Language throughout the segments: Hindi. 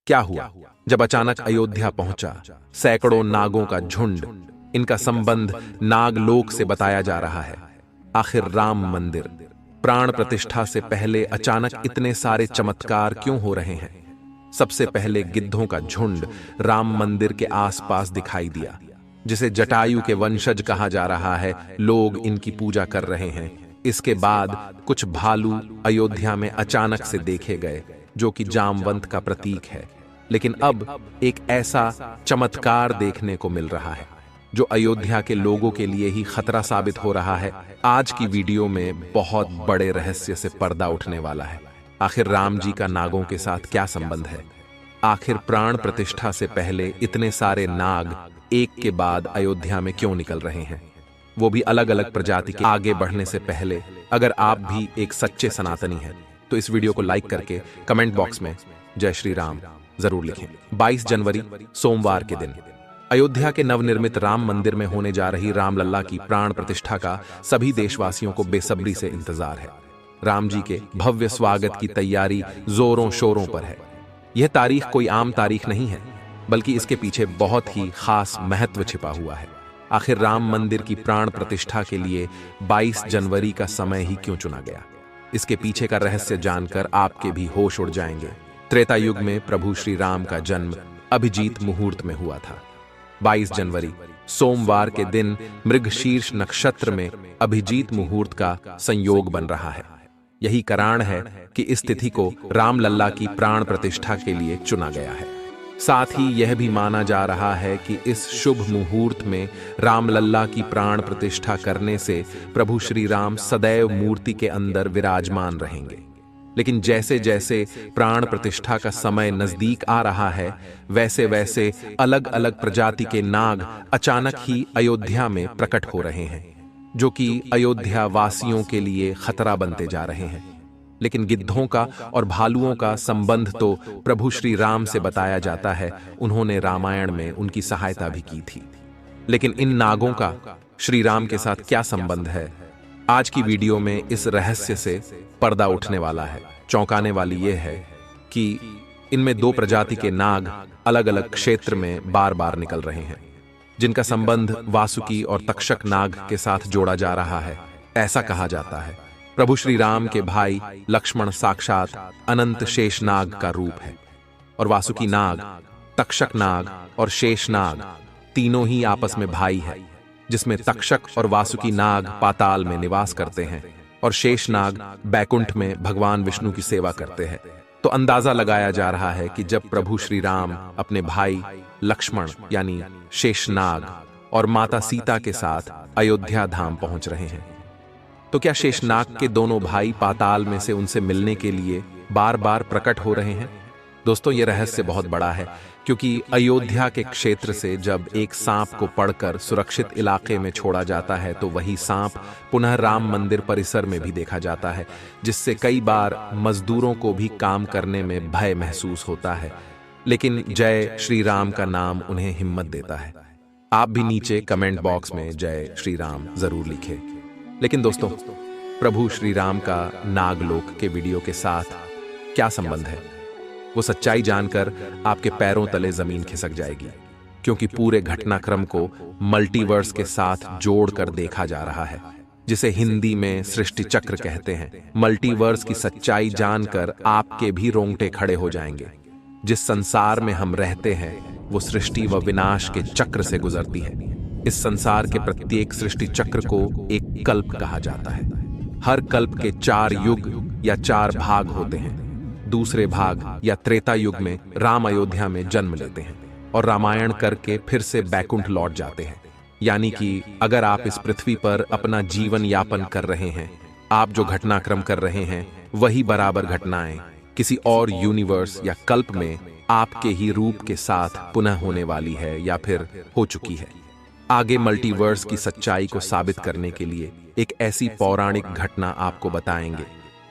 क्या हुआ जब अचानक अयोध्या पहुंचा? सैकड़ों नागों का झुंड, इनका संबंध नागलोक से बताया जा रहा है। आखिर राम मंदिर प्राण प्रतिष्ठा से पहले अचानक इतने सारे चमत्कार क्यों हो रहे हैं? सबसे पहले गिद्धों का झुंड राम मंदिर के आसपास दिखाई दिया, जिसे जटायु के वंशज कहा जा रहा है। लोग इनकी पूजा कर रहे हैं। इसके बाद कुछ भालू अयोध्या में अचानक से देखे गए, जो कि जामवंत का प्रतीक है। लेकिन अब एक ऐसा चमत्कार देखने को मिल रहा है जो अयोध्या के लोगों के लिए ही खतरा साबित हो रहा है। आज की वीडियो में बहुत बड़े रहस्य से पर्दा उठने वाला है। आखिर राम जी का नागों के साथ क्या संबंध है? आखिर प्राण प्रतिष्ठा से पहले इतने सारे नाग एक के बाद अयोध्या में क्यों निकल रहे हैं, वो भी अलग अलग प्रजाति के? आगे बढ़ने से पहले अगर आप भी एक सच्चे सनातनी हैं तो इस वीडियो को लाइक करके कमेंट बॉक्स में जय श्री राम जरूर लिखें। 22 जनवरी सोमवार के दिन अयोध्या के नवनिर्मित राम मंदिर में होने जा रही रामलला की प्राण प्रतिष्ठा का सभी देशवासियों को बेसब्री से इंतजार है। राम जी के भव्य स्वागत की तैयारी जोरों शोरों पर है। यह तारीख कोई आम तारीख नहीं है, बल्कि इसके पीछे बहुत ही खास महत्व छिपा हुआ है। आखिर राम मंदिर की प्राण प्रतिष्ठा के लिए 22 जनवरी का समय ही क्यों चुना गया? इसके पीछे का रहस्य जानकर आपके भी होश उड़ जाएंगे। त्रेता युग में प्रभु श्री राम का जन्म अभिजीत मुहूर्त में हुआ था। 22 जनवरी सोमवार के दिन मृगशीर्ष नक्षत्र में अभिजीत मुहूर्त का संयोग बन रहा है। यही कारण है कि इस तिथि को रामलला की प्राण प्रतिष्ठा के लिए चुना गया है। साथ ही यह भी माना जा रहा है कि इस शुभ मुहूर्त में रामलला की प्राण प्रतिष्ठा करने से प्रभु श्री राम सदैव मूर्ति के अंदर विराजमान रहेंगे। लेकिन जैसे जैसे प्राण प्रतिष्ठा का समय नजदीक आ रहा है, वैसे वैसे अलग अलग प्रजाति के नाग अचानक ही अयोध्या में प्रकट हो रहे हैं, जो कि अयोध्या वासियों के लिए खतरा बनते जा रहे हैं। लेकिन गिद्धों का और भालुओं का संबंध तो प्रभु श्री राम से बताया जाता है। उन्होंने रामायण में उनकी सहायता भी की थी। लेकिन इन नागों का श्री राम के साथ क्या संबंध है? आज की वीडियो में इस रहस्य से पर्दा उठने वाला है। चौंकाने वाली यह है कि इनमें दो प्रजाति के नाग अलग अलग क्षेत्र में बार बार निकल रहे हैं, जिनका संबंध वासुकी और तक्षक नाग के साथ जोड़ा जा रहा है। ऐसा कहा जाता है प्रभु श्री राम के भाई लक्ष्मण साक्षात अनंत शेषनाग का रूप है, और वासुकी नाग, तक्षक नाग और शेषनाग तीनों ही आपस में भाई है, जिसमें तक्षक और वासुकी नाग पाताल में निवास करते हैं और शेषनाग बैकुंठ में भगवान विष्णु की सेवा करते हैं। तो अंदाजा लगाया जा रहा है कि जब प्रभु श्री राम अपने भाई लक्ष्मण यानी शेषनाग और माता सीता के साथ अयोध्या धाम पहुंच रहे हैं, तो क्या शेषनाग के दोनों भाई पाताल में से उनसे मिलने के लिए बार बार प्रकट हो रहे हैं? दोस्तों, यह रहस्य बहुत बड़ा है, क्योंकि अयोध्या के क्षेत्र से जब एक सांप को पकड़कर सुरक्षित इलाके में छोड़ा जाता है, तो वही सांप पुनः राम मंदिर परिसर में भी देखा जाता है, जिससे कई बार मजदूरों को भी काम करने में भय महसूस होता है। लेकिन जय श्री राम का नाम उन्हें हिम्मत देता है। आप भी नीचे कमेंट बॉक्स में जय श्री राम जरूर लिखें। लेकिन दोस्तों, प्रभु श्री राम का नागलोक के वीडियो के साथ क्या संबंध है? वो सच्चाई जानकर आपके पैरों तले जमीन खिसक जाएगी, क्योंकि पूरे घटनाक्रम को मल्टीवर्स के साथ जोड़कर देखा जा रहा है, जिसे हिंदी में सृष्टि चक्र कहते हैं। मल्टीवर्स की सच्चाई जानकर आपके भी रोंगटे खड़े हो जाएंगे। जिस संसार में हम रहते हैं वो सृष्टि व विनाश के चक्र से गुजरती है। इस संसार के प्रत्येक सृष्टि चक्र को एक कल्प कहा जाता है। हर कल्प के 4 युग या 4 भाग होते हैं। दूसरे भाग या त्रेता युग में राम अयोध्या में जन्म लेते हैं और रामायण करके फिर से बैकुंठ लौट जाते हैं। यानी कि अगर आप इस पृथ्वी पर अपना जीवन यापन कर रहे हैं, आप जो घटनाक्रम कर रहे हैं वही बराबर घटनाएं किसी और यूनिवर्स या कल्प में आपके ही रूप के साथ पुनः होने वाली है या फिर हो चुकी है। आगे मल्टीवर्स की सच्चाई को साबित करने के लिए एक ऐसी पौराणिक घटना आपको बताएंगे,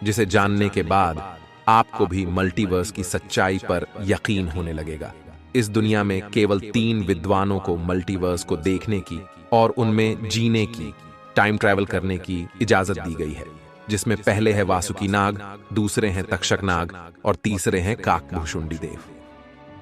जिसे जानने के बाद आपको भी मल्टीवर्स की सच्चाई पर यकीन होने लगेगा। इस दुनिया में केवल 3 विद्वानों को मल्टीवर्स को देखने की और उनमें जीने की, टाइम ट्रैवल करने की इजाजत दी गई है, जिसमें पहले है वासुकी नाग, दूसरे हैं तक्षक नाग और तीसरे हैं काकभूषुंडी देव।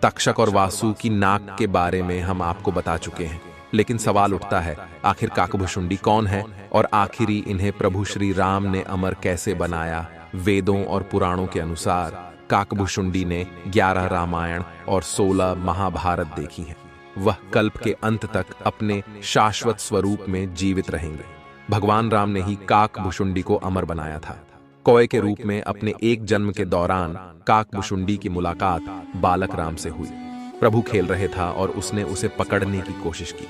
तक्षक और वासु की नाक के बारे में हम आपको बता चुके हैं, लेकिन सवाल उठता है, आखिर काकभुशुंडी कौन है और आखिरी इन्हें प्रभु श्री राम ने अमर कैसे बनाया। वेदों और पुराणों के अनुसार काकभुशुंडी ने 11 रामायण और 16 महाभारत देखी हैं। वह कल्प के अंत तक अपने शाश्वत स्वरूप में जीवित रहेंगे। भगवान राम ने ही काकभुशुंडी को अमर बनाया था। कौए के रूप में अपने एक जन्म के दौरान काकभुशुंडी की मुलाकात बालक राम से हुई। प्रभु खेल रहे था और उसने उसे पकड़ने की कोशिश की।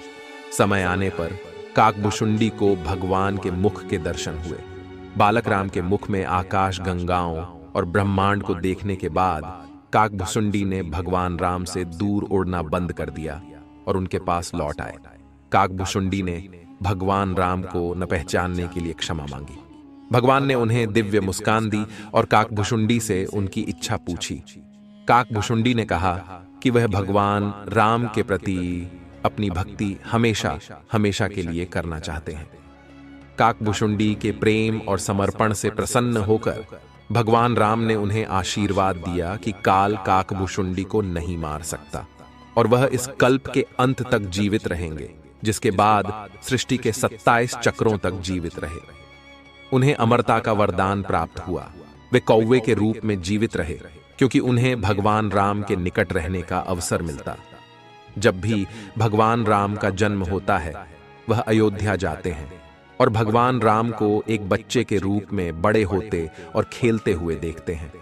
समय आने पर काकभुशुंडी को भगवान के मुख के दर्शन हुए। बालक राम के मुख में आकाश गंगाओं और ब्रह्मांड को देखने के बाद काकभुशुंडी ने भगवान राम से दूर उड़ना बंद कर दिया और उनके पास लौट आए। काकभुशुंडी ने भगवान राम को न पहचानने के लिए क्षमा मांगी। भगवान ने उन्हें दिव्य मुस्कान दी और काकभुशुंडी से उनकी इच्छा पूछी। काकभुशुंडी ने कहा कि वह भगवान राम के प्रति अपनी भक्ति हमेशा हमेशा के लिए करना चाहते हैं। काकभुशुंडी के प्रेम और समर्पण से प्रसन्न होकर भगवान राम ने उन्हें आशीर्वाद दिया कि काल काकभुशुंडी को नहीं मार सकता और वह इस कल्प के अंत तक जीवित रहेंगे, जिसके बाद सृष्टि के 27 चक्रों तक जीवित रहे। उन्हें अमरता का वरदान प्राप्त हुआ। वे कौवे के रूप में जीवित रहे क्योंकि उन्हें भगवान राम के निकट रहने का अवसर मिलता। जब भी भगवान राम का जन्म होता है, वह अयोध्या जाते हैं और भगवान राम को एक बच्चे के रूप में बड़े होते और खेलते हुए देखते हैं।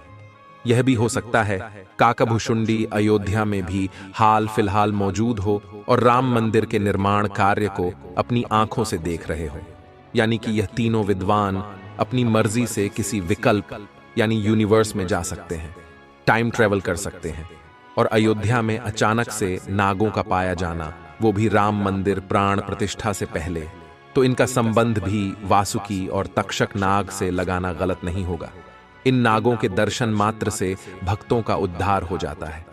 यह भी हो सकता है काकभुशुंडी अयोध्या में भी हाल फिलहाल मौजूद हो और राम मंदिर के निर्माण कार्य को अपनी आंखों से देख रहे हो। यानी कि यह तीनों विद्वान अपनी मर्जी से किसी विकल्प यानी यूनिवर्स में जा सकते हैं, टाइम ट्रेवल कर सकते हैं। और अयोध्या में अचानक से नागों का पाया जाना, वो भी राम मंदिर प्राण प्रतिष्ठा से पहले, तो इनका संबंध भी वासुकी और तक्षक नाग से लगाना गलत नहीं होगा। इन नागों के दर्शन मात्र से भक्तों का उद्धार हो जाता है।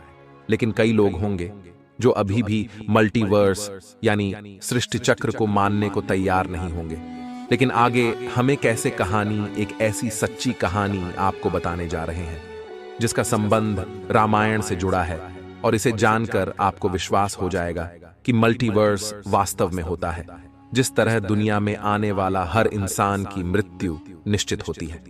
लेकिन कई लोग होंगे जो अभी भी मल्टीवर्स यानी सृष्टि चक्र को मानने को तैयार नहीं होंगे। लेकिन आगे हमें कैसे कहानी, एक ऐसी सच्ची कहानी आपको बताने जा रहे हैं जिसका संबंध रामायण से जुड़ा है, और इसे जानकर आपको विश्वास हो जाएगा कि मल्टीवर्स वास्तव में होता है। जिस तरह दुनिया में आने वाला हर इंसान की मृत्यु निश्चित होती है,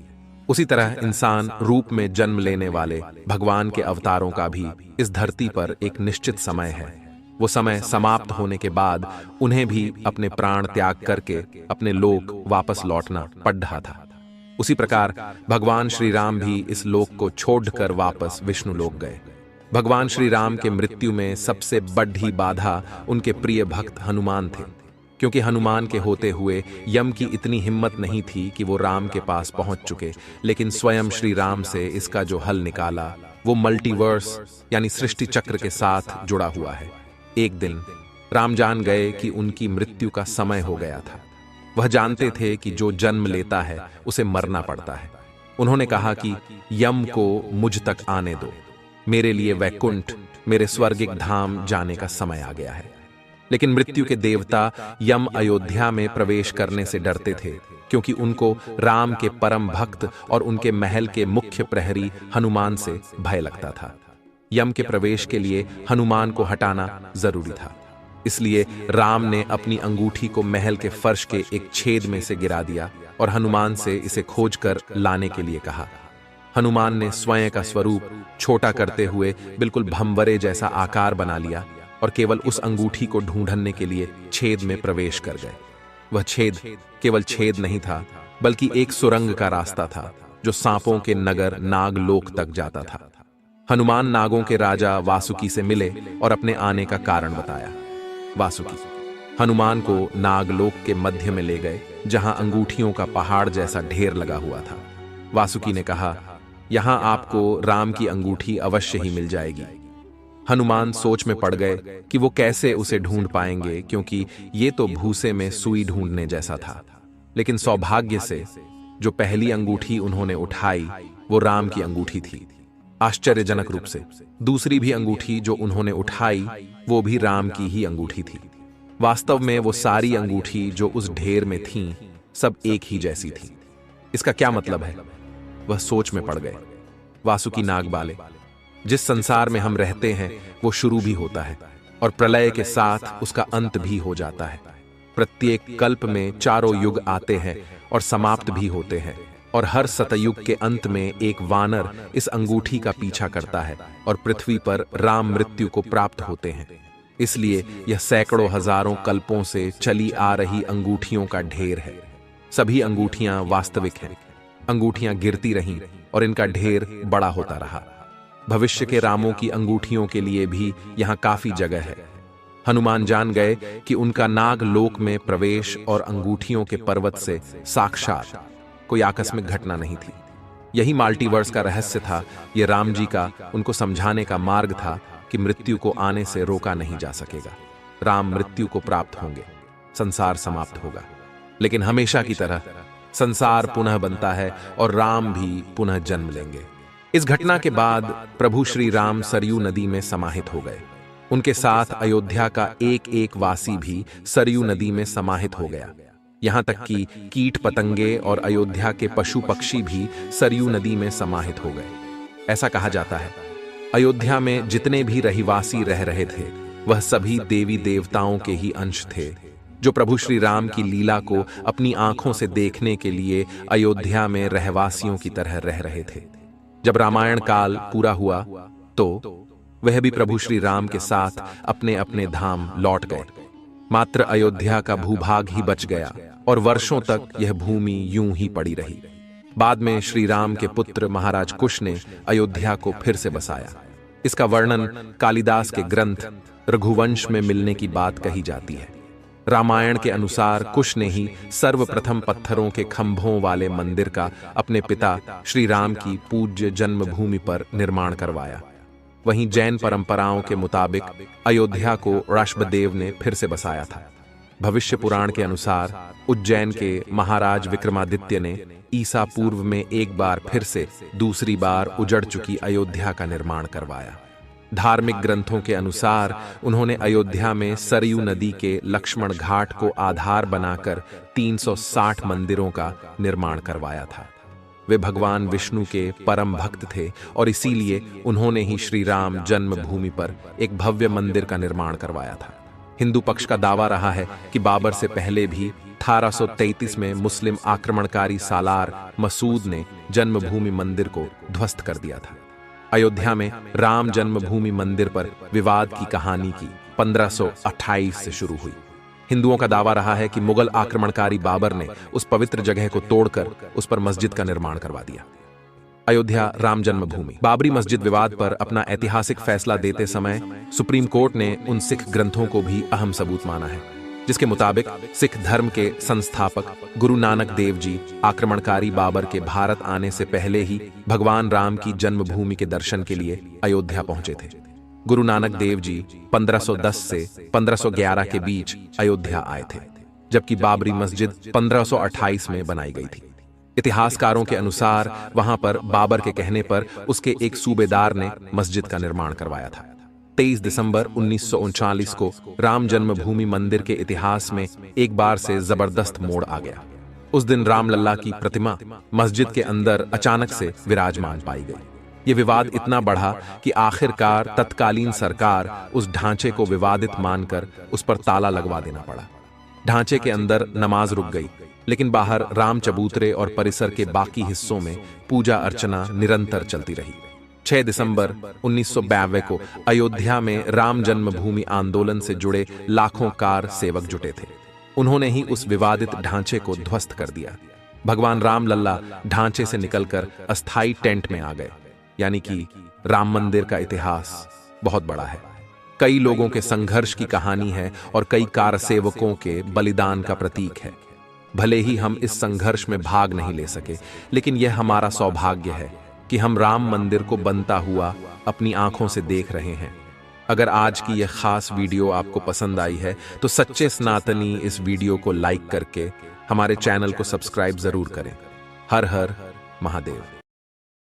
उसी तरह इंसान रूप में जन्म लेने वाले भगवान के अवतारों का भी इस धरती पर एक निश्चित समय है। वो समय समाप्त होने के बाद उन्हें भी अपने प्राण त्याग करके अपने लोक वापस लौटना पड़ रहा था। उसी प्रकार भगवान श्री राम भी इस लोक को छोड़कर वापस विष्णु लोक गए। भगवान श्री राम के मृत्यु में सबसे बड़ी बाधा उनके प्रिय भक्त हनुमान थे, क्योंकि हनुमान के होते हुए यम की इतनी हिम्मत नहीं थी कि वो राम के पास पहुंच चुके। लेकिन स्वयं श्री राम से इसका जो हल निकाला वो मल्टीवर्स यानी सृष्टि चक्र के साथ जुड़ा हुआ है। एक दिन राम जान गए कि उनकी मृत्यु का समय हो गया था। वह जानते थे कि जो जन्म लेता है उसे मरना पड़ता है। उन्होंने कहा कि यम को मुझ तक आने दो, मेरे लिए वैकुंठ, मेरे स्वर्गिक धाम जाने का समय आ गया है। लेकिन मृत्यु के देवता यम अयोध्या में प्रवेश करने से डरते थे, क्योंकि उनको राम के परम भक्त और उनके महल के मुख्य प्रहरी हनुमान से भय लगता था। यम के प्रवेश के लिए हनुमान को हटाना जरूरी था। इसलिए राम ने अपनी अंगूठी को महल के फर्श के एक छेद में से गिरा दिया और हनुमान से इसे खोजकर लाने के लिए कहा। हनुमान ने स्वयं का स्वरूप छोटा करते हुए बिल्कुल भंवरे जैसा आकार बना लिया और केवल उस अंगूठी को ढूंढने के लिए छेद में प्रवेश कर गए। वह छेद केवल छेद नहीं था, बल्कि एक सुरंग का रास्ता था जो सांपों के नगर नागलोक तक जाता था। हनुमान नागों के राजा वासुकी से मिले और अपने आने का कारण बताया। वासुकी हनुमान को नागलोक के मध्य में ले गए, जहां अंगूठियों का पहाड़ जैसा ढेर लगा हुआ था। वासुकी ने कहा, यहां आपको राम की अंगूठी अवश्य ही मिल जाएगी। हनुमान सोच में पड़ गए कि वो कैसे उसे ढूंढ पाएंगे, क्योंकि ये तो भूसे में सुई ढूंढने जैसा था। लेकिन सौभाग्य से जो पहली अंगूठी उन्होंने उठाई वो राम की अंगूठी थी। आश्चर्यजनक रूप से दूसरी भी अंगूठी जो उन्होंने उठाई वो भी राम की ही अंगूठी थी। वास्तव में वो सारी अंगूठी जो उस ढेर में थीं, सब एक ही जैसी थी। इसका क्या मतलब है? वह सोच में पड़ गए। वासुकी नाग बाले, जिस संसार में हम रहते हैं वो शुरू भी होता है और प्रलय के साथ उसका अंत भी हो जाता है। प्रत्येक कल्प में चारों युग आते हैं और समाप्त भी होते हैं, और हर सतयुग के अंत में एक वानर इस अंगूठी का पीछा करता है और पृथ्वी पर राम मृत्यु को प्राप्त होते हैं। इसलिए यह सैकड़ों हजारों कल्पों से चली आ रही अंगूठियों का ढेर है। सभी अंगूठियां वास्तविक हैं। अंगूठियां गिरती रहीं और इनका ढेर बड़ा होता रहा। भविष्य के रामों की अंगूठियों के लिए भी यहां काफी जगह है। हनुमान जान गए कि उनका नाग लोक में प्रवेश और अंगूठियों के पर्वत से साक्षात कोई आकस्मिक घटना नहीं थी। यही मल्टीवर्स का रहस्य था। यह राम जी का उनको समझाने का मार्ग था कि मृत्यु को आने से रोका नहीं जा सकेगा। राम मृत्यु को प्राप्त होंगे, संसार समाप्त होगा, लेकिन हमेशा की तरह संसार पुनः बनता है और राम भी पुनः जन्म लेंगे। इस घटना के बाद प्रभु श्री राम सरयू नदी में समाहित हो गए। उनके साथ अयोध्या का एक एक वासी भी सरयू नदी में समाहित हो गया। यहां तक कि कीट पतंगे और अयोध्या के पशु पक्षी भी सरयू नदी में समाहित हो गए। ऐसा कहा जाता है, अयोध्या में जितने भी रहिवासी रह रहे थे वह सभी देवी देवताओं के ही अंश थे, जो प्रभु श्री राम की लीला को अपनी आंखों से देखने के लिए अयोध्या में रहवासियों की तरह रह रहे थे। जब रामायण काल पूरा हुआ तो वह भी प्रभु श्री राम के साथ अपने अपने धाम लौट गए। मात्र अयोध्या का भूभाग ही बच गया और वर्षों तक यह भूमि यूं ही पड़ी रही। बाद में श्री राम के पुत्र महाराज कुश ने अयोध्या को फिर से बसाया। इसका वर्णन कालिदास के ग्रंथ रघुवंश में मिलने की बात कही जाती है। रामायण के अनुसार कुश ने ही सर्वप्रथम पत्थरों के खंभों वाले मंदिर का अपने पिता श्री राम की पूज्य जन्मभूमि पर निर्माण करवाया। वहीं जैन परंपराओं के मुताबिक अयोध्या को ऋषभदेव ने फिर से बसाया था। भविष्य पुराण के अनुसार उज्जैन के महाराज विक्रमादित्य ने ईसा पूर्व में एक बार फिर से दूसरी बार उजड़ चुकी अयोध्या का निर्माण करवाया। धार्मिक ग्रंथों के अनुसार उन्होंने अयोध्या में सरयू नदी के लक्ष्मण घाट को आधार बनाकर 360 मंदिरों का निर्माण करवाया था। वे भगवान विष्णु के परम भक्त थे और इसीलिए उन्होंने ही श्री राम जन्मभूमि पर एक भव्य मंदिर का निर्माण करवाया था। हिंदू पक्ष का दावा रहा है कि बाबर से पहले भी 1833 में मुस्लिम आक्रमणकारी सालार मसूद ने जन्मभूमि मंदिर को ध्वस्त कर दिया था। अयोध्या में राम जन्मभूमि मंदिर पर विवाद की कहानी की 1528 से शुरू हुई। हिंदुओं का दावा रहा है कि मुगल आक्रमणकारी बाबर ने उस पवित्र जगह को तोड़कर उस पर मस्जिद का निर्माण करवा दिया। अयोध्या राम जन्मभूमि। बाबरी मस्जिद विवाद पर अपना ऐतिहासिक फैसला देते समय सुप्रीम कोर्ट ने उन सिख ग्रंथों को भी अहम सबूत माना है, जिसके मुताबिक सिख धर्म के संस्थापक गुरु नानक देव जी आक्रमणकारी बाबर के भारत आने से पहले ही भगवान राम की जन्मभूमि के दर्शन के लिए अयोध्या पहुंचे थे। गुरु नानक देव जी 1510 से 1511 के बीच अयोध्या आए थे, जबकि बाबरी मस्जिद 1528 में बनाई गई थी। इतिहासकारों के अनुसार वहां पर बाबर के कहने पर उसके एक सूबेदार ने मस्जिद का निर्माण करवाया था। 23 दिसंबर 1939 को राम जन्मभूमि मंदिर के इतिहास में एक बार से जबरदस्त मोड़ आ गया। उस दिन रामलल्ला की प्रतिमा मस्जिद के अंदर अचानक से विराजमान पाई गई। ये विवाद इतना बढ़ा कि आखिरकार तत्कालीन सरकार उस ढांचे को विवादित मानकर उस पर ताला लगवा देना पड़ा। ढांचे के अंदर नमाज रुक गई, लेकिन बाहर राम चबूतरे और परिसर के बाकी हिस्सों में पूजा अर्चना निरंतर चलती रही। 6 दिसंबर 1992 को अयोध्या में राम जन्मभूमि आंदोलन से जुड़े लाखों कार सेवक जुटे थे। उन्होंने ही उस विवादित ढांचे को ध्वस्त कर दिया। भगवान रामलल्ला ढांचे से निकलकर अस्थायी टेंट में आ गए। यानी कि राम मंदिर का इतिहास बहुत बड़ा है। कई लोगों के संघर्ष की कहानी है और कई कार सेवकों के बलिदान का प्रतीक है। भले ही हम इस संघर्ष में भाग नहीं ले सके, लेकिन यह हमारा सौभाग्य है कि हम राम मंदिर को बनता हुआ अपनी आंखों से देख रहे हैं। अगर आज की यह खास वीडियो आपको पसंद आई है तो सच्चे सनातनी इस वीडियो को लाइक करके हमारे चैनल को सब्सक्राइब जरूर करें। हर हर महादेव।